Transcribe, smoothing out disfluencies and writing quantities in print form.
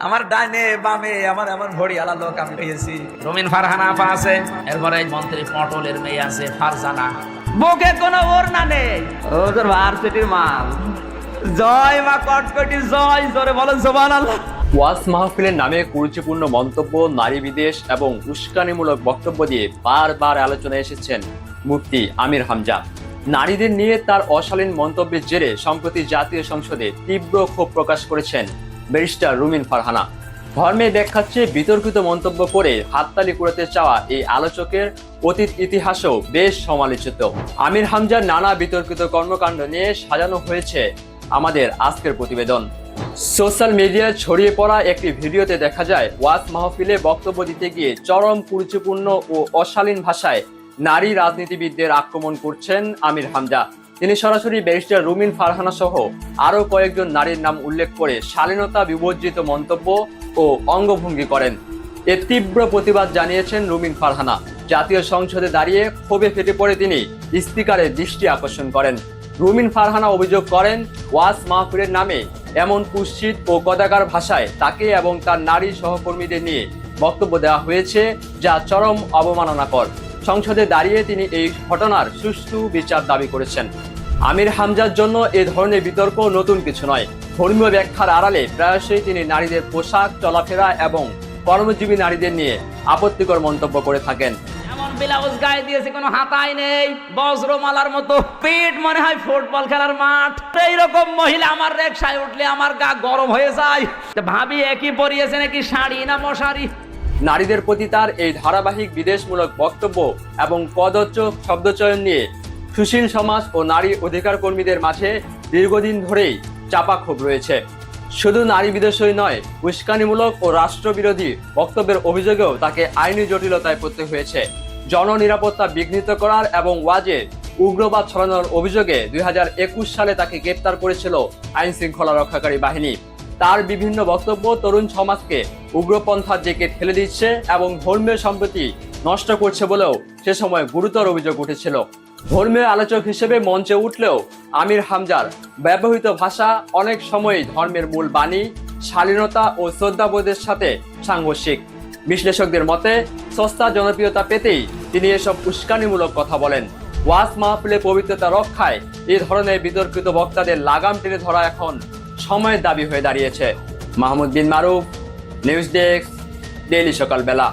আমার ডাইনে বামে আমার এমন ঘড়ি আলা লোক আমি পেয়েছি। রুমিন ফারহানা আপা আছে, এরপরে মন্ত্রী পটলের মেয়ে আছে ফারজানা। বুকে কোনো ওড়না নেই, ওদের ভার্সিটির মাল। জয় মা কটকটি জয়, জোরে বলেন সুবহানাল্লাহ। ওয়াজ মাহফিলের নামে কুরুচিপূর্ণ মন্তব্য, নারী বিদ্বেষ এবং উস্কানিমূলক বক্তব্য দিয়ে বারবার আলোচনায় এসেছেন মুফতি আমির হামজা। নারীদের নিয়ে তার অশালীন মন্তব্যের জেরে সম্প্রতি জাতীয় সংসদে তীব্র ক্ষোভ প্রকাশ করেছেন ব্যারিস্টার রুমিন ফারহানা। ধর্মের ব্যাখ্যাচ্ছে বিতর্কিত মন্তব্য করে হাততালি কুড়াতে চাওয়া এই আলোচকের অতীত ইতিহাসও বেশ সমালোচিত। আমির হামজার নানা বিতর্কিত কর্মকাণ্ড নিয়ে সাজানো হয়েছে আমাদের আজকের প্রতিবেদন। সোশ্যাল মিডিয়ায় ছড়িয়ে পড়া একটি ভিডিওতে দেখা যায় ওয়াজ মাহফিলে বক্তব্য দিতে গিয়ে চরম কুরুচিপূর্ণ ও অশালীন ভাষায় নারী রাজনীতিবিদদের আক্রমণ করছেন আমির হামজা। তিনি সরাসরি ব্যারিস্টার রুমিন ফারহানা সহ আরো কয়েকজন নারীর নাম উল্লেখ করে শালীনতা বিবর্জিত মন্তব্য ও অঙ্গভঙ্গি করেন। এর তীব্র প্রতিবাদ জানিয়েছেন রুমিন ফারহানা। জাতীয় সংসদে দাঁড়িয়ে ক্ষোভে ফেটে পড়ে তিনি স্পিকারের দৃষ্টি আকর্ষণ করেন। রুমিন ফারহানা অভিযোগ করেন, ওয়াজ মাহফিলের নামে এমন কুৎসিত ও কদাকার ভাষায় তাকে এবং তার নারী সহকর্মীদের নিয়ে বক্তব্য দেওয়া হয়েছে, যা চরম অবমাননাকর। সংসদে দাঁড়িয়ে তিনি এই ঘটনার সুষ্ঠু বিচার দাবি করেছেন। আমির হামজার জন্য এ ধরনের বিতর্ক নতুন কিছু নয়। ধর্মীয় ব্যাখ্যার আড়ালে প্রায়শই তিনি নারীদের পোশাক, চলাফেরা এবং কর্মজীবী নারীদের নিয়ে আপত্তিকর মন্তব্য করে থাকেন। এমন ব্লাউজ গায়ে দিয়েছে, কোনো হাতাই নেই, বজ্রমালার মতো পেট, মনে হয় ফুটবল খেলার মাঠ। এইরকম মহিলা আমার রিকশায় উঠলে আমার গা গরম হয়ে যায়। ভাবি একই পরিয়েছে নাকি শাড়ি না মশারি। নারীদের প্রতি তার এই ধারাবাহিক বিদ্বেষমূলক বক্তব্য এবং কদর্য শব্দচয়ন নিয়ে সুশীল সমাজ ও নারী অধিকার কর্মীদের মাঝে দীর্ঘদিন ধরেই চাপা ক্ষোভ রয়েছে। শুধু নারী বিদ্বেষই নয়, উস্কানিমূলক ও রাষ্ট্রবিরোধী বক্তব্যের অভিযোগেও তাকে আইনি জটিলতায় পড়তে হয়েছে। জননিরাপত্তা বিঘ্নিত করার এবং ওয়াজে উগ্রবাদ ছড়ানোর অভিযোগে 2021 সালে তাকে গ্রেপ্তার করেছিল আইন শৃঙ্খলা রক্ষাকারী বাহিনী। তার বিভিন্ন বক্তব্য তরুণ সমাজকে উগ্রপন্থার দিকে ঠেলে দিচ্ছে এবং ধর্মীয় সম্প্রীতি নষ্ট করছে বলেও সে সময় গুরুতর অভিযোগ উঠেছিল। ধর্মীয় আলোচক হিসেবে মঞ্চে উঠলেও আমির হামজার ব্যবহৃত ভাষা অনেক সময়ই ধর্মের মূল বাণী, শালীনতা ও শ্রদ্ধাবোধের সাথে সাংঘর্ষিক। বিশ্লেষকদের মতে সস্তা জনপ্রিয়তা পেতেই তিনি এসব উস্কানিমূলক কথা বলেন। ওয়াজ মাহফিলে পবিত্রতা রক্ষায় এই ধরনের বিতর্কিত বক্তাদের লাগাম টেনে ধরা এখন সময়ের দাবি হয়ে দাঁড়িয়েছে। মাহমুদ বিন মারুফ, নিউজ ডেস্ক, ডেইলি সকালবেলা।